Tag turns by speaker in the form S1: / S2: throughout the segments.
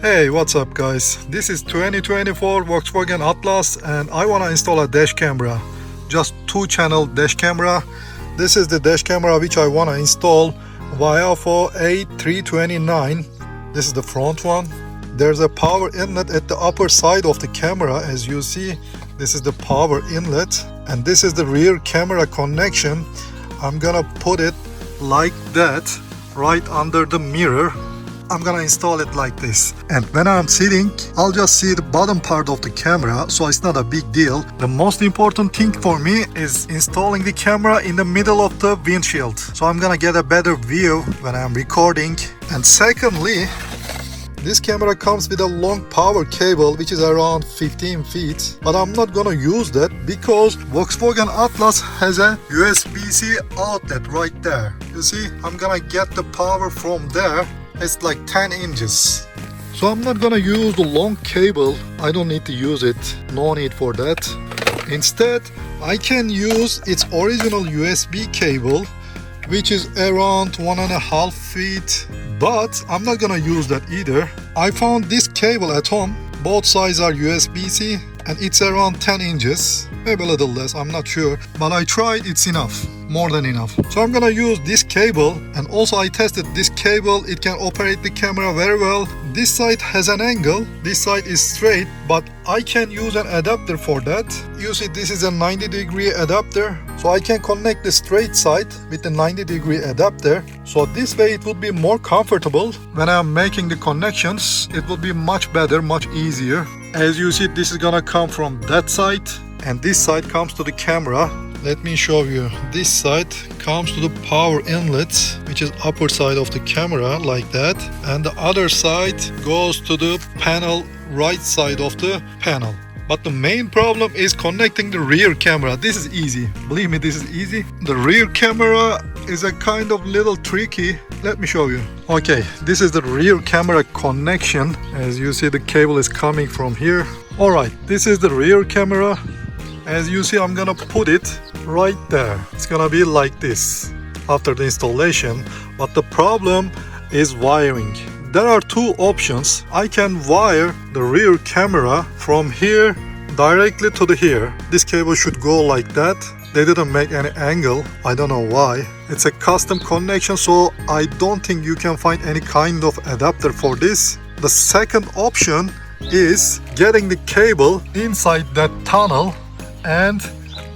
S1: Hey, what's up guys? This is 2024 Volkswagen Atlas and I want to install a dash camera. Just 2-channel dash camera. This is the dash camera which I want to install. Viofo A329. This is the front one. There's a power inlet at the upper side of the camera, as you see. This is the power inlet and this is the rear camera connection. I'm gonna put it like that right under the mirror. I'm gonna install it like this, and when I'm sitting I'll just see the bottom part of the camera, so it's not a big deal. The most important thing for me is installing the camera in the middle of the windshield, so I'm gonna get a better view when I'm recording. And secondly, this camera comes with a long power cable which is around 15 feet, but I'm not gonna use that because Volkswagen Atlas has a USB-C outlet right there. You see, I'm gonna get the power from there. It's like 10 inches. So I'm not gonna use the long cable. I don't need to use it. No need for that. Instead, I can use its original USB cable, which is around 1.5 feet. But I'm not gonna use that either. I found this cable at home. Both sides are USB-C and it's around 10 inches. Maybe a little less, I'm not sure. But I tried, it's enough. More than enough. So I'm gonna use this cable, and also I tested this cable. It can operate the camera very well. This side has an angle, this side is straight, but I can use an adapter for that. You see, this is a 90-degree adapter, so I can connect the straight side with the 90-degree adapter. So this way it would be more comfortable. When I'm making the connections, it would be much better, much easier. As you see, this is gonna come from that side, and this side comes to the camera. Let me show you. This side comes to the power inlet, which is upper side of the camera, like that. And the other side goes to the panel, right side of the panel. But the main problem is connecting the rear camera. This is easy. Believe me, this is easy. The rear camera is a kind of little tricky. Let me show you. Okay, this is the rear camera connection. As you see, the cable is coming from here. Alright, this is the rear camera. As you see, I'm gonna put it right there. It's gonna be like this after the installation. But the problem is wiring. There are two options. I can wire the rear camera from here directly to the here. This cable should go like that. They didn't make any angle. I don't know why. It's a custom connection, so I don't think you can find any kind of adapter for this. The second option is getting the cable inside that tunnel and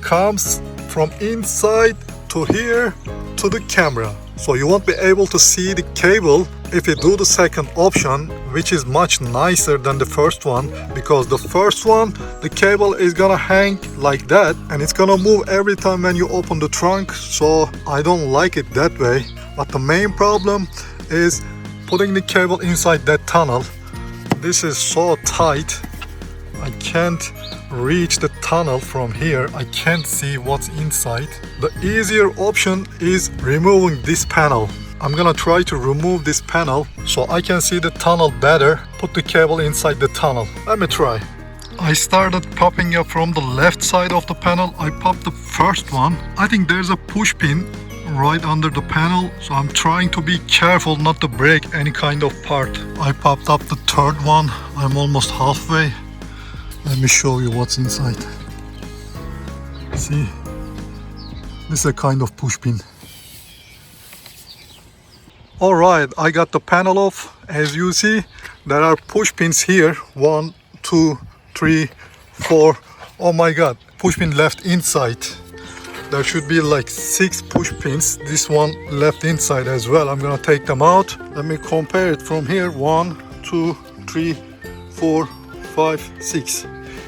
S1: comes from inside to here to the camera. So you won't be able to see the cable if you do the second option, which is much nicer than the first one, because the first one, the cable is gonna hang like that and it's gonna move every time when you open the trunk, so I don't like it that way. But the main problem is putting the cable inside that tunnel. This is so tight, I can't reach the tunnel from here. I can't see what's inside. The easier option is removing this panel. I'm gonna try to remove this panel so I can see the tunnel better. Put the cable inside the tunnel. Let me try. I started popping up from the left side of the panel. I popped the first one. I think there's a push pin right under the panel, so I'm trying to be careful not to break any kind of part. I popped up the third one. I'm almost halfway. Let me show you what's inside. See, this is a kind of push pin. Alright, I got the panel off. As you see, there are push pins here. 1, 2, 3, 4. Oh my god, push pin left inside. There should be like 6 push pins. This one left inside as well. I'm gonna take them out. Let me compare it from here. 1, 2, 3, 4, 5, 6.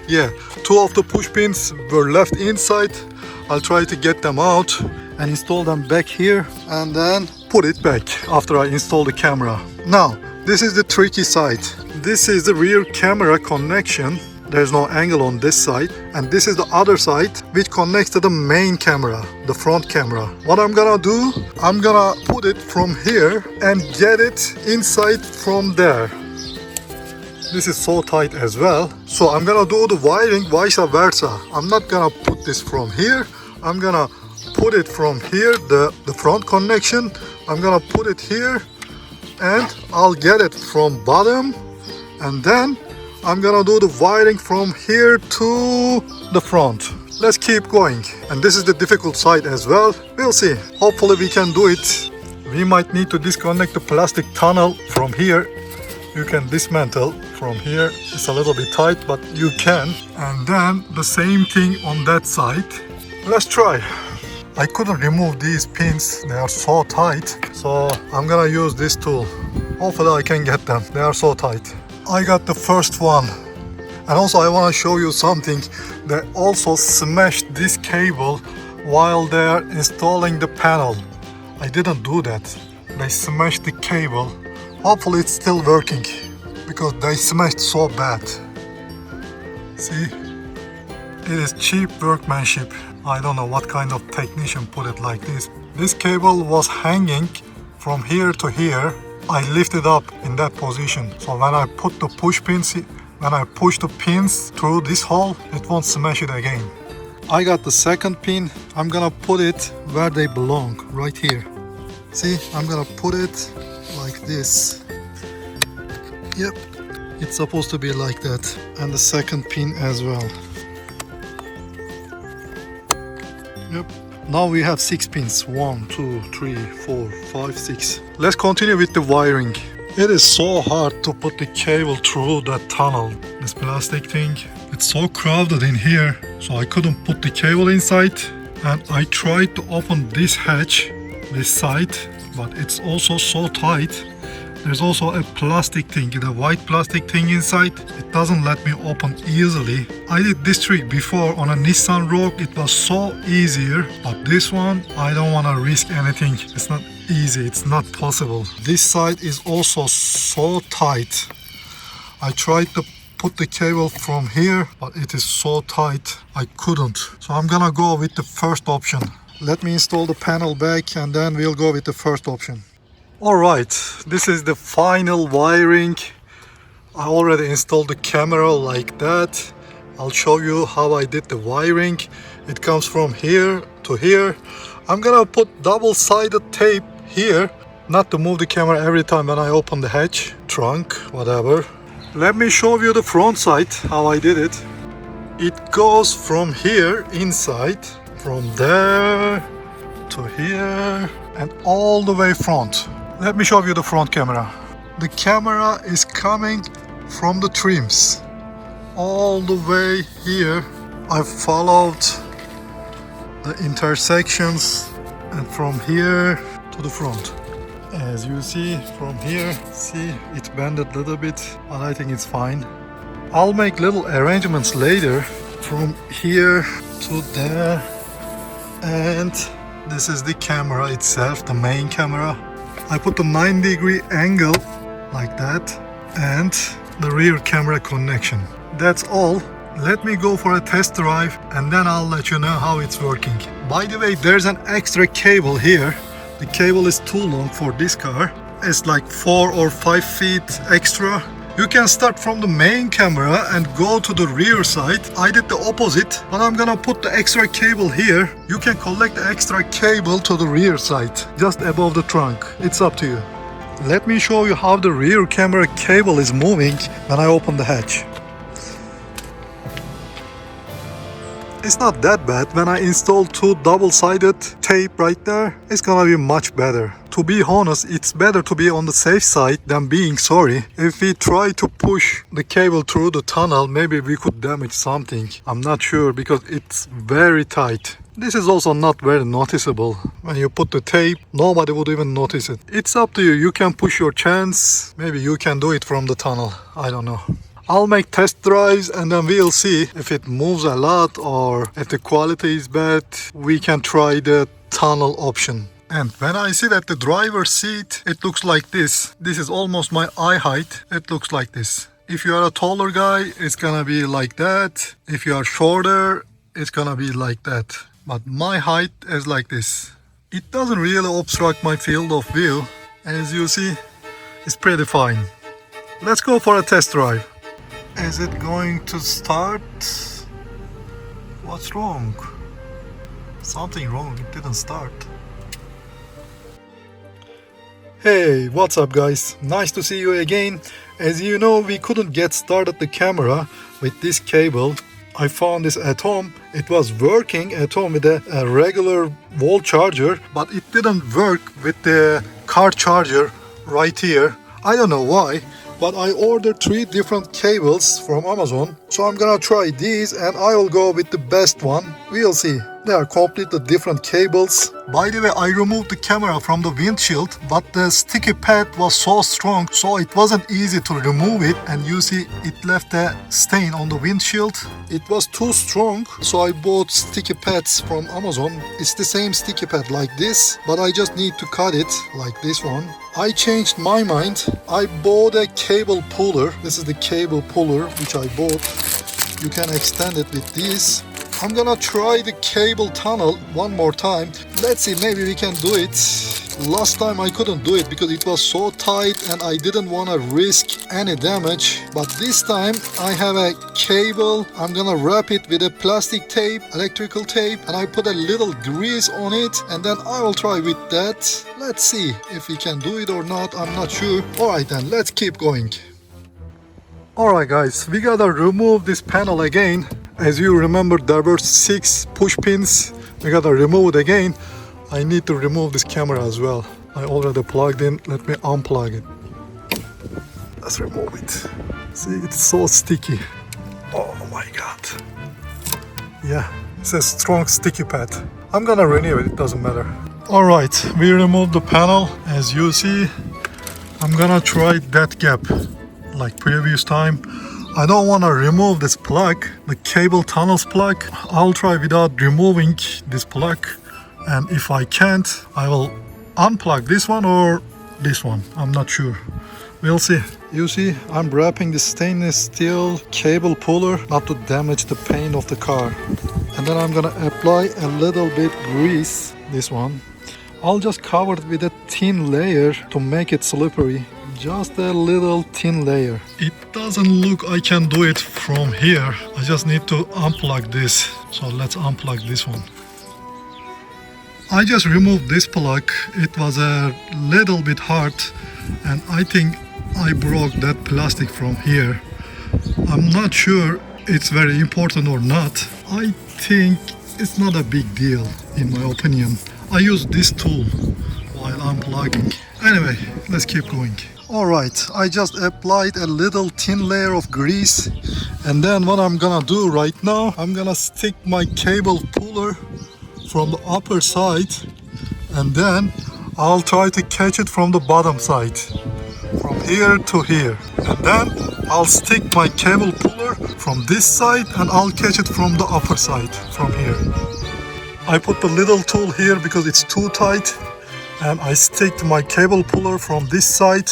S1: Yeah, 2 of the push pins were left inside. I'll try to get them out and install them back here and then put it back after I install the camera. Now, this is the tricky side. This is the rear camera connection. There's no angle on this side, and this is the other side which connects to the main camera, the front camera. What I'm gonna do, I'm gonna put it from here and get it inside from there. This is so tight as well, so I'm gonna do the wiring vice versa. I'm not gonna put this from here. I'm gonna put it from here, the front connection. I'm gonna put it here and I'll get it from bottom And then I'm gonna do the wiring from here to the front. Let's keep going. And this is the difficult side as well. We'll see. Hopefully we can do it. We might need to disconnect the plastic tunnel from here. You can dismantle from here. It's a little bit tight, but you can. And then the same thing on that side. Let's try. I couldn't remove these pins. They are so tight. So I'm gonna use this tool. Hopefully I can get them. They are so tight. I got the first one. And also I want to show you something. They also smashed this cable while they are installing the panel. I didn't do that. They smashed the cable. Hopefully it's still working because they smashed so bad. See? It is cheap workmanship. I don't know what kind of technician put it like this. This cable was hanging from here to here. I lifted up in that position. So when I put the push pins, when I push the pins through this hole, it won't smash it again. I got the second pin. I'm gonna put it where they belong, right here. See, I'm gonna put it like this. Yep, it's supposed to be like that. And the second pin as well. Yep. Now we have 6 pins. 1, 2, 3, 4, 5, 6. Let's continue with the wiring. It is so hard to put the cable through that tunnel. This plastic thing, it's so crowded in here, so I couldn't put the cable inside. And I tried to open this hatch, this side, but it's also so tight. There's also a plastic thing, the white plastic thing inside. It doesn't let me open easily. I did this trick before on a Nissan Rogue. It was so easier, but this one, I don't want to risk anything. It's not easy, it's not possible. This side is also so tight. I tried to put the cable from here, but it is so tight, I couldn't. So I'm gonna go with the first option. Let me install the panel back and then we'll go with the first option. Alright, this is the final wiring. I already installed the camera like that. I'll show you how I did the wiring. It comes from here to here. I'm gonna put double-sided tape here, not to move the camera every time when I open the hatch, trunk, whatever. Let me show you the front side, how I did it. It goes from here inside, from there to here, and all the way front. Let me show you the front camera. The camera is coming from the trims all the way here. I followed the intersections and from here to the front. As you see from here, see it bended a little bit, but I think it's fine. I'll make little arrangements later from here to there. And this is the camera itself, the main camera. I put the 9-degree angle like that and the rear camera connection. That's all. Let me go for a test drive and then I'll let you know how it's working. By the way, there's an extra cable here. The cable is too long for this car. It's like 4 or 5 feet extra. You can start from the main camera and go to the rear side. I did the opposite, but I'm gonna put the extra cable here. You can collect the extra cable to the rear side, just above the trunk. It's up to you. Let me show you how the rear camera cable is moving when I open the hatch. It's not that bad. When I install 2 double-sided tape right there, it's gonna be much better. To be honest, it's better to be on the safe side than being sorry. If we try to push the cable through the tunnel, maybe we could damage something. I'm not sure because it's very tight. This is also not very noticeable. When you put the tape, nobody would even notice it. It's up to you. You can push your chance. Maybe you can do it from the tunnel. I don't know. I'll make test drives and then we'll see if it moves a lot or if the quality is bad. We can try the tunnel option. And when I sit at the driver's seat, it looks like this. This is almost my eye height. It looks like this. If you are a taller guy, it's gonna be like that. If you are shorter, it's gonna be like that. But my height is like this. It doesn't really obstruct my field of view. As you see, it's pretty fine. Let's go for a test drive. Is it going to start? What's wrong? Something wrong, it didn't start. Hey, what's up guys? Nice to see you again. As you know, we couldn't get started the camera with this cable. I found this at home. It was working at home with a regular wall charger, but it didn't work with the car charger right here. I don't know why, but I ordered 3 different cables from Amazon. So I'm gonna try these and I'll go with the best one. We'll see. They are completely different cables. By the way, I removed the camera from the windshield, but the sticky pad was so strong, so it wasn't easy to remove it. And you see, it left a stain on the windshield. It was too strong, so I bought sticky pads from Amazon. It's the same sticky pad like this, but I just need to cut it like this one. I changed my mind. I bought a cable puller. This is the cable puller which I bought. You can extend it with this. I'm gonna try the cable tunnel one more time. Let's see, maybe we can do it. Last time I couldn't do it because it was so tight and I didn't want to risk any damage. But this time I have a cable. I'm gonna wrap it with a plastic tape, electrical tape, and I put a little grease on it, and then I will try with that. Let's see if we can do it or not. I'm not sure. Alright then, let's keep going. Alright guys, we gotta remove this panel again. As you remember, there were 6 push pins. We gotta remove it again. I need to remove this camera as well. I already plugged in. Let me unplug it. Let's remove it. See, it's so sticky. Oh my god. Yeah, it's a strong sticky pad. I'm gonna renew it, it doesn't matter. Alright, we removed the panel. As you see, I'm gonna try that gap like previous time. I don't want to remove this plug, the cable tunnels plug. I'll try without removing this plug, and if I can't, I will unplug this one or this one. I'm not sure. We'll see. You see, I'm wrapping the stainless steel cable puller not to damage the paint of the car. And then I'm gonna apply a little bit grease, this one. I'll just cover it with a thin layer to make it slippery. Just a little thin layer. It doesn't look I can do it from here. I just need to unplug this. So let's unplug this one. I just removed this plug. It was a little bit hard and I think I broke that plastic from here. I'm not sure it's very important or not. I think it's not a big deal in my opinion. I use this tool while unplugging. Anyway, let's keep going. Alright, I just applied a little thin layer of grease, and then what I'm gonna do right now, I'm gonna stick my cable puller from the upper side, and then I'll try to catch it from the bottom side, from here to here. And then I'll stick my cable puller from this side and I'll catch it from the upper side, from here. I put the little tool here because it's too tight, and I stick my cable puller from this side,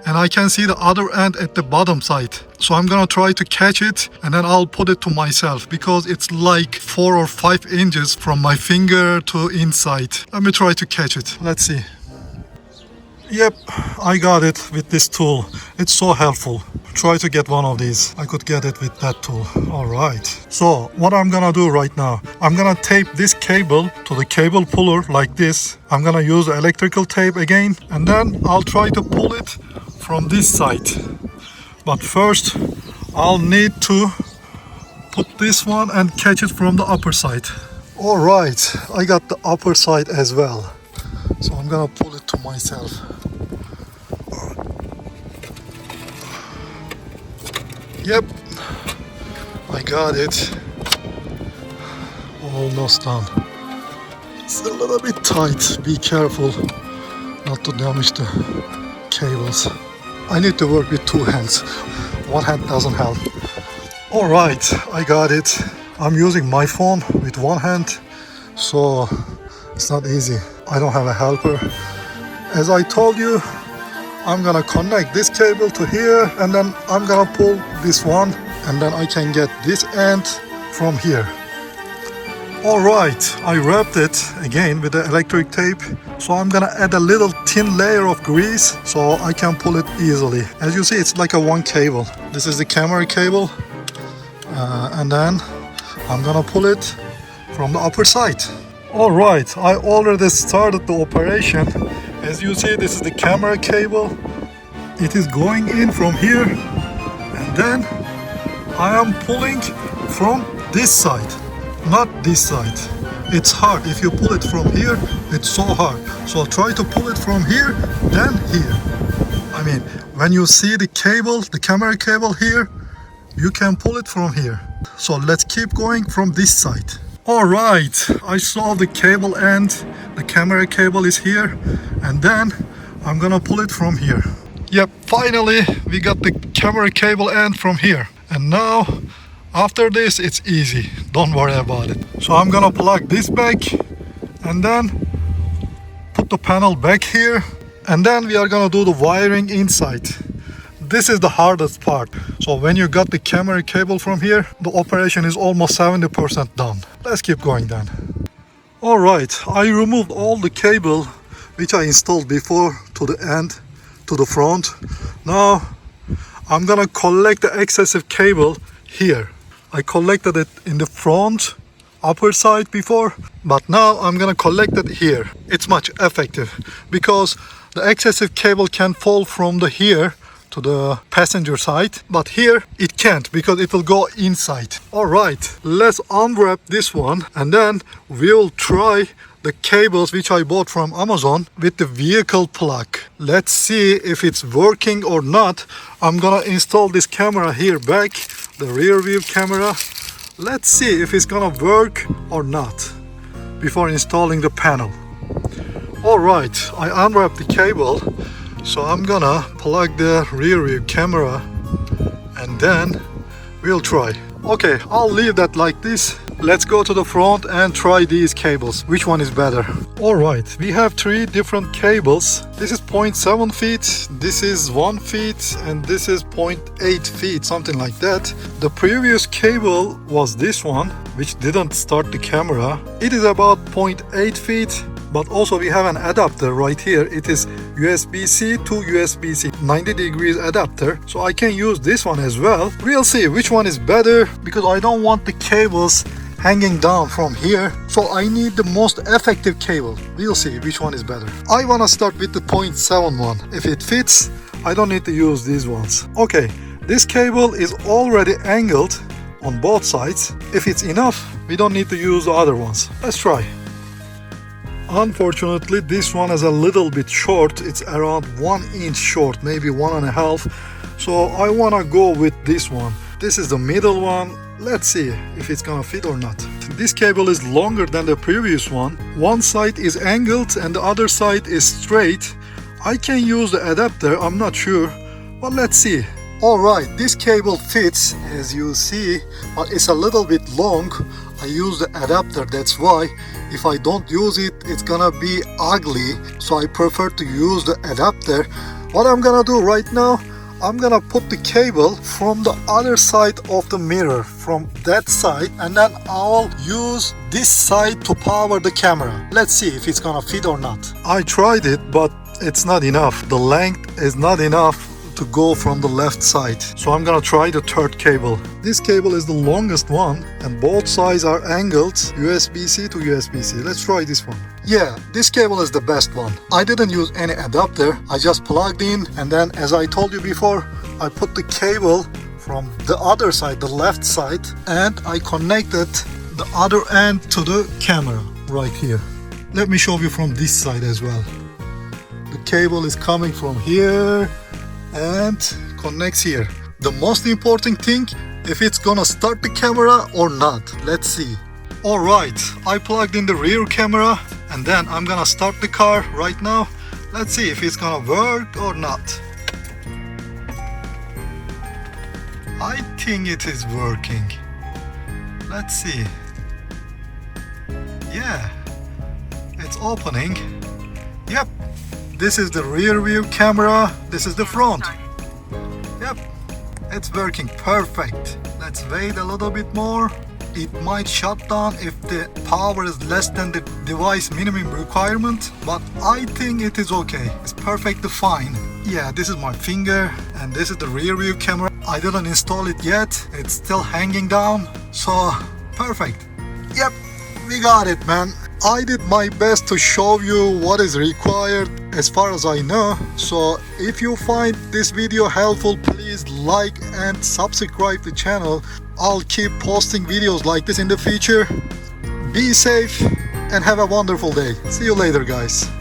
S1: and I can see the other end at the bottom side. So I'm gonna try to catch it and then I'll put it to myself because it's like 4 or 5 inches from my finger to inside. Let me try to catch it. Let's see. Yep, I got it with this tool. It's so helpful. Try to get one of these. I could get it with that tool. Alright. So what I'm gonna do right now, I'm gonna tape this cable to the cable puller like this. I'm gonna use the electrical tape again, and then I'll try to pull it from this side. But first I'll need to put this one and catch it from the upper side. Alright, I got the upper side as well. So I'm gonna pull it to myself. Yep, I got it. Almost done. It's a little bit tight. Be careful not to damage the cables. I need to work with 2 hands. One hand doesn't help. Alright, I got it. I'm using my phone with one hand, so it's not easy. I don't have a helper. As I told you, I'm gonna connect this cable to here, and then I'm gonna pull this one, and then I can get this end from here. Alright, I wrapped it again with the electric tape. So I'm gonna add a little thin layer of grease so I can pull it easily. As you see, it's like a one cable. This is the camera cable, and then I'm gonna pull it from the upper side. Alright, I already started the operation. As you see, this is the camera cable. It is going in from here, and then I am pulling from this side, not this side. It's hard. If you pull it from here, it's so hard. So I'll try to pull it from here, then here. I mean, when you see the cable, the camera cable here, you can pull it from here. So let's keep going from this side. Alright, I saw the cable end. The camera cable is here, and then I'm gonna pull it from here. Yep, finally we got the camera cable end from here. And now, after this, it's easy. Don't worry about it. So I'm gonna plug this back, and then put the panel back here, and then we are gonna do the wiring inside. This is the hardest part. So when you got the camera cable from here, the operation is almost 70% done. Let's keep going then. Alright, I removed all the cable which I installed before to the end, to the front. Now I'm gonna collect the excessive cable here. I collected it in the front upper side before, but now I'm gonna collect it here. It's much effective because the excessive cable can fall from the here to the passenger side, but here it can't because it will go inside. Alright, let's unwrap this one, and then we'll try the cables which I bought from Amazon with the vehicle plug. Let's see if it's working or not. I'm gonna install this camera here back, the rear view camera. Let's see if it's gonna work or not before installing the panel. Alright, I unwrapped the cable, so I'm gonna plug the rear view camera and then we'll try. Okay, I'll leave that like this. Let's go to the front and try these cables. Which one is better? Alright, we have 3 different cables. This is 0.7 feet, this is 1 feet, and this is 0.8 feet, something like that. The previous cable was this one, which didn't start the camera. It is about 0.8 feet, but also we have an adapter right here. It is USB-C to USB-C 90 degrees adapter, so I can use this one as well. We'll see which one is better because I don't want the cables hanging down from here, so I need the most effective cable. We'll see which one is better. I wanna start with the 0.7 one. If it fits, I don't need to use these ones. Okay, this cable is already angled on both sides. If it's enough, we don't need to use the other ones. Let's try. Unfortunately, this one is a little bit short. It's around 1 inch short, maybe 1.5. So I wanna go with this one. This is the middle one. Let's see if it's gonna fit or not. This cable is longer than the previous one. One side is angled and the other side is straight. I can use the adapter, I'm not sure, but let's see. Alright, this cable fits as you see, but it's a little bit long. I use the adapter, that's why. If I don't use it, it's gonna be ugly, so I prefer to use the adapter. What I'm gonna do right now, I'm gonna put the cable from the other side of the mirror, from that side, and then I'll use this side to power the camera. Let's see if it's gonna fit or not. I tried it, but it's not enough. The length is not enough to go from the left side. So I'm gonna try the third cable. This cable is the longest one and both sides are angled USB-C to USB-C. Let's try this one. Yeah, this cable is the best one. I didn't use any adapter. I just plugged in, and then as I told you before, I put the cable from the other side, the left side, and I connected the other end to the camera right here. Let me show you from this side as well. The cable is coming from here and connects here. The most important thing, if it's gonna start the camera or not. Let's see. Alright, I plugged in the rear camera and then I'm gonna start the car right now. Let's see if it's gonna work or not. I think it is working. Let's see. Yeah, it's opening. Yep, this is the rear view camera, this is the front. Yep, it's working perfect. Let's wait a little bit more. It might shut down if the power is less than the device minimum requirement, but I think it is okay. It's perfectly fine. Yeah, this is my finger and this is the rear view camera. I didn't install it yet. It's still hanging down, so perfect. Yep, we got it, man. I did my best to show you what is required as far as I know. So if you find this video helpful, please like and subscribe the channel. I'll keep posting videos like this in the future. Be safe and have a wonderful day. See you later, guys.